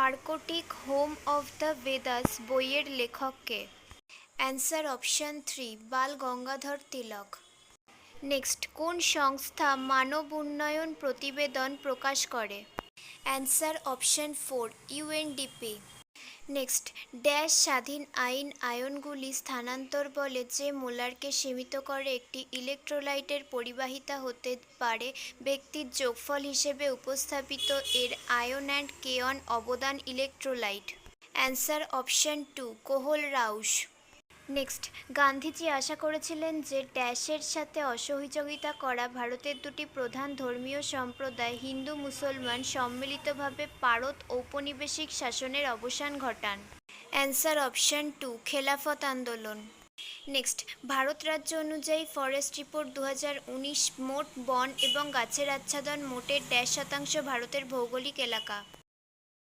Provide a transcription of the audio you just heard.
Arctic home of the Vedas বইয়ের লেখক কে? Answer option 3, বাল গঙ্গাধর তিলক। Next, কোন সংস্থা মানব উন্নয়ন প্রতিবেদন প্রকাশ করে? Answer option 4, UNDP. Next, dash স্বাধীন আয়নগুলি স্থানান্তর বলে যে মোলারকে সীমিত করে একটি ইলেকট্রোলাইটের পরিবাহিতা হতে পারে ব্যক্তির যোগফল হিসেবে উপস্থাপিত এর আয়ন অ্যান্ড কেয়ন অবদান ইলেকট্রোলাইট। Answer option 2, Kohlrausch. Next, Gandhiji আশা করেছিলেন যে ড্যাশের সাথে অসহযোগিতা করা ভারতের দুটি প্রধান ধর্মীয় সম্প্রদায় হিন্দু মুসলমান সম্মিলিতভাবে ভারত ঔপনিবেশিক শাসনের অবসান ঘটান। অ্যান্সার অপশন 2, খেলাফত আন্দোলন। নেক্সট, ভারত রাজ্য অনুযায়ী ফরেস্ট রিপোর্ট 2019 মোট বন এবং গাছের আচ্ছাদন মোটের ড্যাশ শতাংশ ভারতের ভৌগোলিক এলাকা?